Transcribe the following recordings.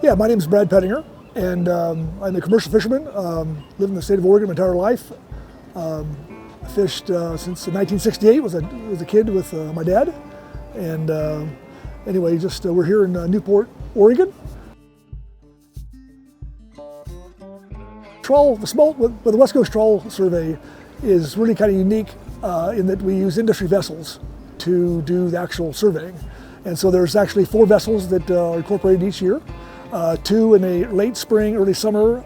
Yeah, my name is Brad Pettinger, and I'm a commercial fisherman. Lived in the state of Oregon my entire life. I fished since 1968. Was a kid with my dad, and anyway, just we're here in Newport, Oregon. Trawl, the West Coast Trawl Survey is really kind of unique in that we use industry vessels to do the actual surveying. And so there's actually 4 vessels that are incorporated each year. 2 in a late spring, early summer,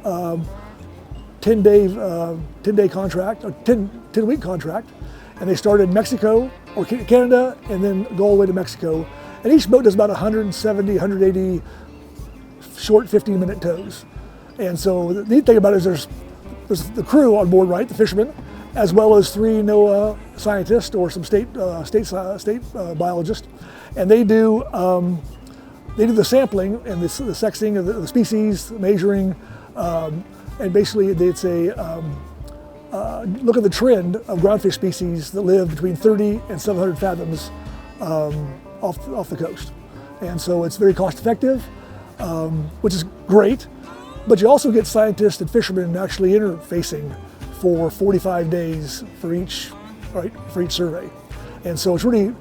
10-day contract, or 10-week contract. And they start in Mexico or Canada and then go all the way to Mexico. And each boat does about 170, 180 short 15-minute tows. And so the neat thing about it is there's the crew on board, right, the fishermen, as well as 3 NOAA scientists or some state biologists, and they do the sampling and the sexing of the species, measuring, and basically it's a look at the trend of groundfish species that live between 30 and 700 fathoms off the coast, and so it's very cost effective, which is great. But you also get scientists and fishermen actually interfacing for 45 days for each survey. And so it's really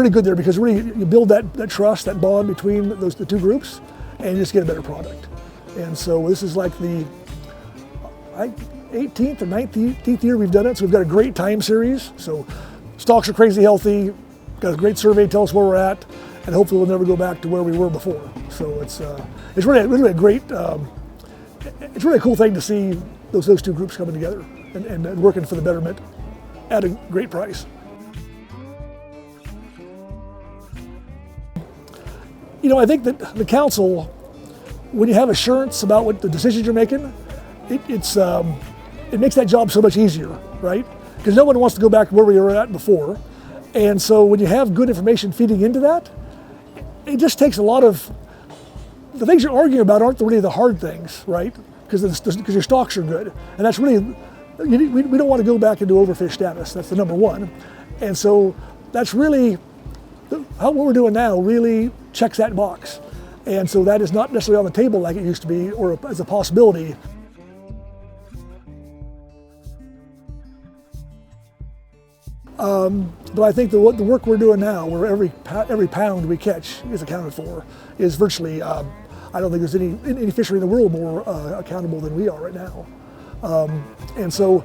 good there because really you build that trust, that bond between the 2 groups, and you just get a better product. And so this is like the 18th or 19th year we've done it. So we've got a great time series. So stocks are crazy healthy, got a great survey, tell us where we're at, and hopefully we'll never go back to where we were before. So it's really a great, it's really a cool thing to see those 2 groups coming together and working for the betterment at a great price. You know, I think that the council, when you have assurance about what the decisions you're making, it makes that job so much easier, right? Because no one wants to go back where we were at before. And so when you have good information feeding into that, it just takes a lot of, the things you're arguing about aren't really the hard things, right? Because your stocks are good. And that's really, we don't want to go back into overfish status. That's the number one. And so that's really, what we're doing now really checks that box. And so that is not necessarily on the table like it used to be or as a possibility. But I think the work we're doing now, where every pound we catch is accounted for, is virtually, I don't think there's any fishery in the world more accountable than we are right now. And so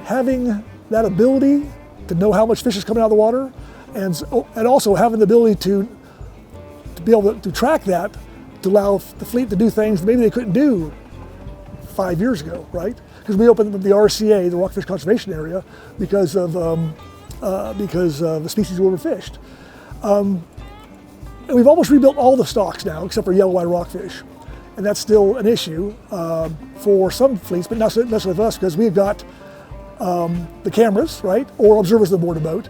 having that ability to know how much fish is coming out of the water, and also having the ability to be able to track that, to allow the fleet to do things that maybe they couldn't do 5 years ago, right? Because we opened the RCA, the Rockfish Conservation Area, because of the species were overfished. And we've almost rebuilt all the stocks now, except for yellow-eye rockfish. And that's still an issue for some fleets, but not necessarily for us, because we've got the cameras, right, or observers on board a boat.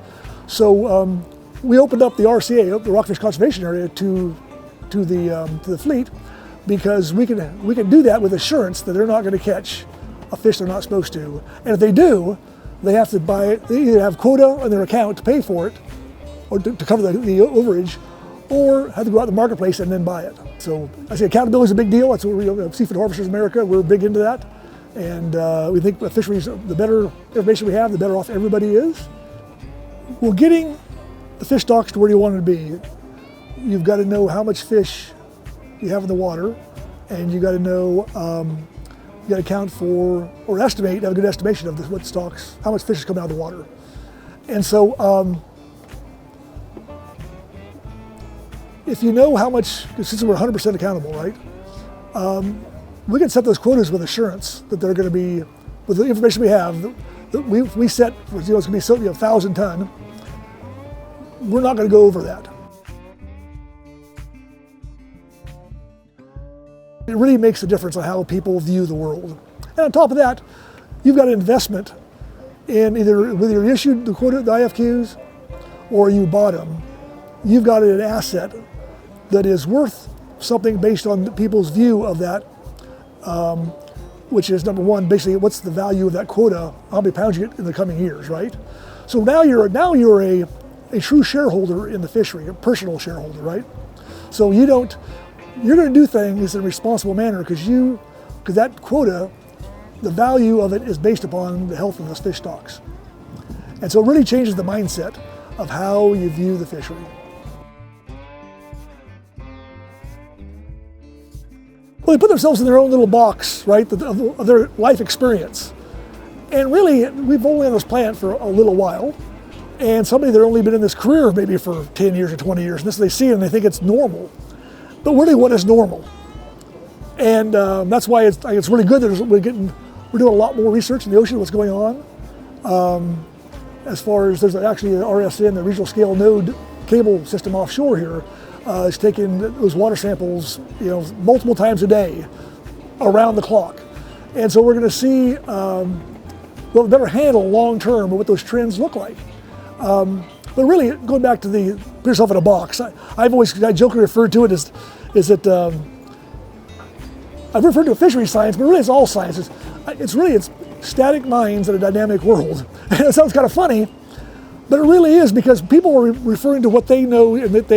So we opened up the RCA, the Rockfish Conservation Area, to the fleet, because we can do that with assurance that they're not going to catch a fish they're not supposed to. And if they do, they have to they either have quota on their account to pay for it, or to cover the overage, or have to go out to the marketplace and then buy it. So I say accountability is a big deal. That's what Seafood Harvesters America, we're big into that. And we think the fisheries, the better information we have, the better off everybody is. Well, getting the fish stocks to where you want them to be, you've got to know how much fish you have in the water, and you got to know, you got to account for, or estimate, have a good estimation of what stocks, how much fish is coming out of the water. And so, if you know how much, since we're 100% accountable, right? We can set those quotas with assurance that they're going to be, with the information we have, that we set, it's going to be 1,000 ton. We're not going to go over that. It really makes a difference on how people view the world. And on top of that, you've got an investment in whether you issued the quota, the IFQs, or you bought them. You've got an asset that is worth something based on people's view of that, which is number one, basically what's the value of that quota, how many pounds you get in the coming years, right? So now you're a true shareholder in the fishery, a personal shareholder, right? So you're going to do things in a responsible manner because that quota, the value of it is based upon the health of those fish stocks. And so it really changes the mindset of how you view the fishery. Well, they put themselves in their own little box, right, of their life experience. And really, we've only on this planet for a little while. And somebody that's only been in this career maybe for 10 years or 20 years, and this they see it and they think it's normal. But really, what is normal? And that's why it's really good that we're doing a lot more research in the ocean, what's going on. As far as there's actually an RSN, the regional scale node cable system offshore here, is taking those water samples, multiple times a day, around the clock. And so we're going to see we'll better handle long term what those trends look like. But really, going back to put yourself in a box, I jokingly referred to it as I've referred to fishery science, but really it's all sciences. It's static minds in a dynamic world. And it sounds kind of funny, but it really is because people are referring to what they know and that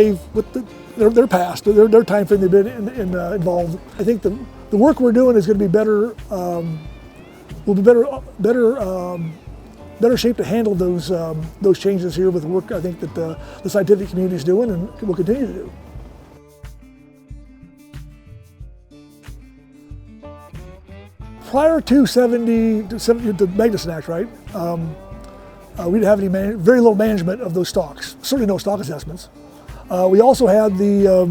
their past, their time frame they've been involved. I think the work we're doing is going to be better. Will be better shape to handle those changes here with the work I think that the scientific community is doing and will continue to do. Prior to the Magnuson Act, right, we didn't have very little management of those stocks, certainly no stock assessments. We also had the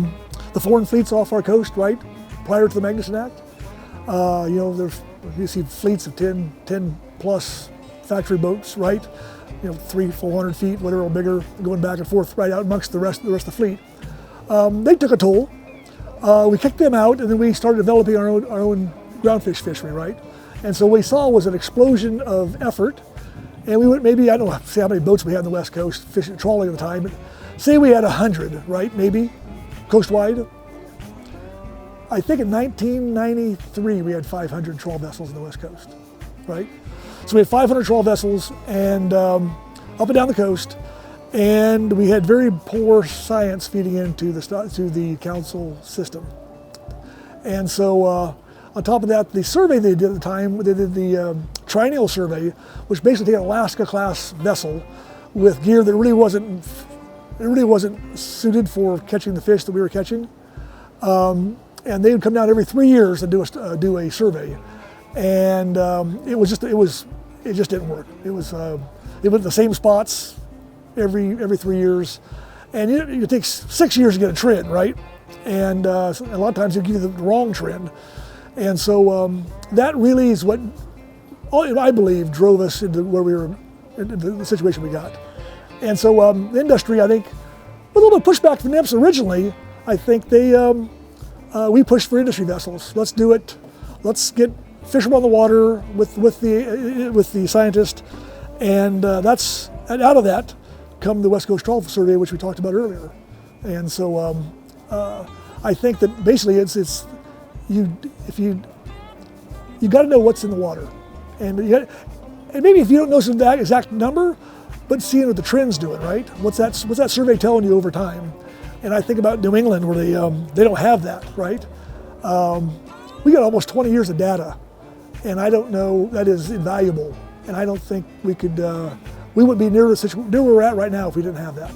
foreign fleets off our coast, right, prior to the Magnuson Act. You see fleets of 10 plus factory boats, right, 300-400 feet, whatever, or bigger, going back and forth right out amongst the rest of the fleet. They took a toll. We kicked them out, and then we started developing our own groundfish fishery, right? And so what we saw was an explosion of effort, and we went maybe, I don't know how many boats we had on the West Coast, fishing, trawling at the time, but say we had 100, right, maybe, coast-wide. I think in 1993 we had 500 trawl vessels on the West Coast, right? So we had 500 trawl vessels and up and down the coast, and we had very poor science feeding into the council system. And so on top of that, the survey they did at the time, they did the triennial survey, which basically an Alaska-class vessel with gear that really wasn't suited for catching the fish that we were catching. And they would come down every 3 years and do a survey, and it just didn't work. It went to the same spots every 3 years, and it takes 6 years to get a trend, right? And a lot of times they give you the wrong trend, and so that really is what I believe drove us into where we were, into the situation we got. And so the industry, I think, with a little bit of pushback from NIPS originally, I think we pushed for industry vessels. Let's do it. Let's get fishermen on the water with the scientists, and out of that come the West Coast Trawl Survey, which we talked about earlier. And so I think that basically you got to know what's in the water, and maybe if you don't know that exact number, but seeing what the trend's doing, right? What's that survey telling you over time? And I think about New England where they don't have that, right? We got almost 20 years of data, and I don't know, that is invaluable. And I don't think we would be near where we're at right now if we didn't have that.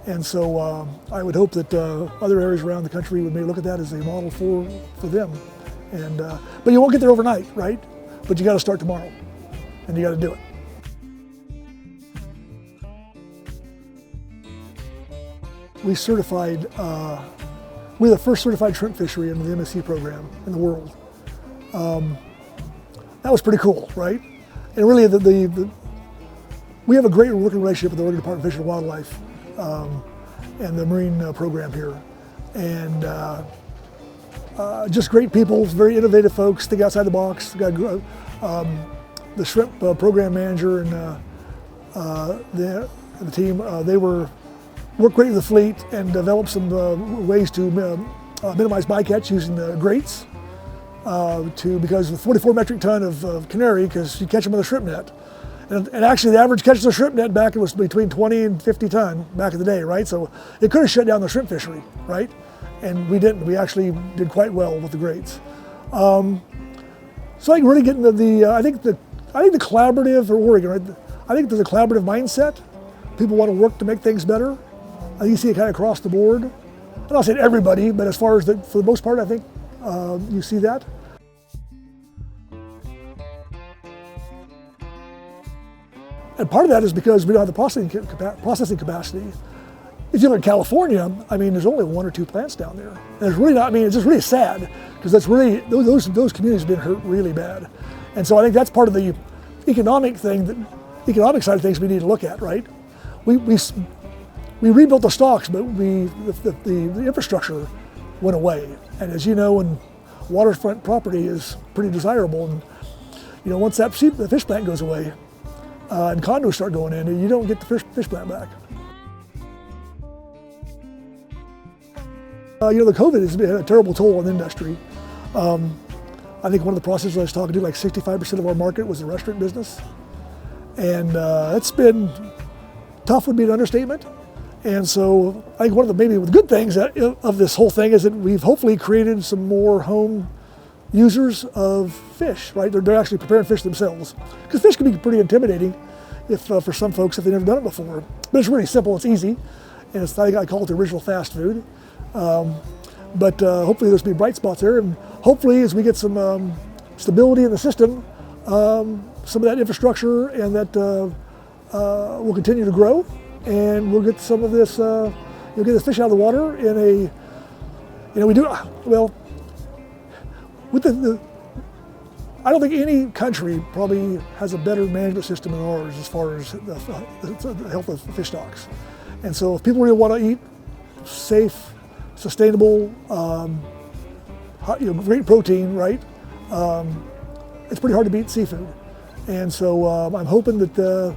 And so I would hope that other areas around the country would maybe look at that as a model for them. And but you won't get there overnight, right? But you got to start tomorrow, and you got to do it. We certified, we're the first certified shrimp fishery in the MSC program in the world. That was pretty cool, right? And really, we have a great working relationship with the Oregon Department of Fish and Wildlife and the Marine program here. And just great people, very innovative folks, think outside the box. Got the shrimp program manager and the team, they worked great with the fleet and developed some ways to minimize bycatch using the grates because with 44 metric ton of canary, because you catch them with a shrimp net. And actually the average catch of the shrimp net back was between 20 and 50 ton back in the day, right? So it could have shut down the shrimp fishery, right? and we didn't. We actually did quite well with the grades. So I think really getting to the, I think the collaborative, or Oregon, right? I think there's a collaborative mindset. People want to work to make things better. I think you see it kind of across the board. I'm not saying everybody, but as far as for the most part, I think you see that. And part of that is because we don't have the processing capacity. If you look at California, I mean, there's only 1 or 2 plants down there. And it's really not, I mean, it's just really sad, because that's really, those communities have been hurt really bad. And so I think that's part of the economic side of things we need to look at, right? We rebuilt the stocks, but the infrastructure went away. And as you know, and waterfront property is pretty desirable. And once the fish plant goes away, and condos start going in, you don't get the fish plant back. The COVID has had a terrible toll on the industry. I think one of the processes I was talking to, like 65% of our market was the restaurant business. And it's been tough, would be an understatement. And so I think one of the good things of this whole thing is that we've hopefully created some more home users of fish, right? They're actually preparing fish themselves. Because fish can be pretty intimidating for some folks if they've never done it before. But it's really simple, it's easy. And I call it the original fast food. But hopefully there's be bright spots there. And hopefully as we get some stability in the system, some of that infrastructure and that will continue to grow. And we'll get some of this, you'll get the fish out of the water in we do, well, with I don't think any country probably has a better management system than ours as far as the health of fish stocks. And so if people really want to eat safe, sustainable, great protein, right? It's pretty hard to beat seafood. And so I'm hoping that the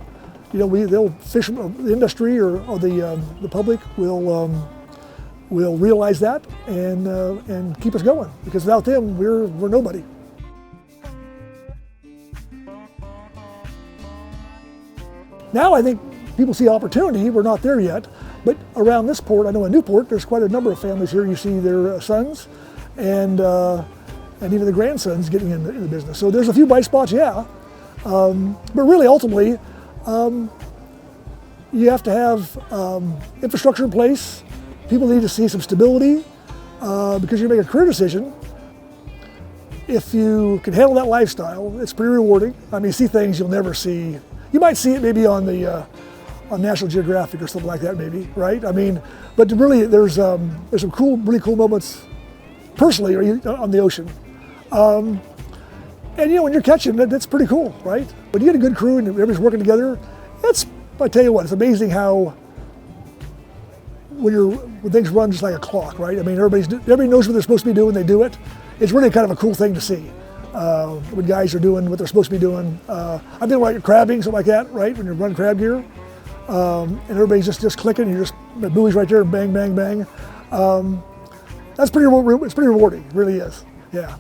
industry or the public will realize that and keep us going, because without them we're nobody. Now I think people see opportunity. We're not there yet, but around this port, I know in Newport, there's quite a number of families here. You see their sons and even the grandsons getting in the business. So there's a few bright spots, yeah. But really, ultimately, you have to have infrastructure in place. People need to see some stability because you make a career decision. If you can handle that lifestyle, it's pretty rewarding. I mean, you see things you'll never see. You might see it maybe on National Geographic or something like that, maybe, right? I mean, but really, there's some really cool moments personally on the ocean. And when you're catching, that's pretty cool, right? When you get a good crew and everybody's working together, I tell you what, it's amazing how when things run just like a clock, right? I mean, everybody knows what they're supposed to be doing, they do it. It's really kind of a cool thing to see when guys are doing what they're supposed to be doing. I've been like crabbing, something like that, right? When you're running crab gear, and everybody's just clicking, you're just the buoys right there, bang, bang, bang. It's pretty rewarding, it really is, yeah.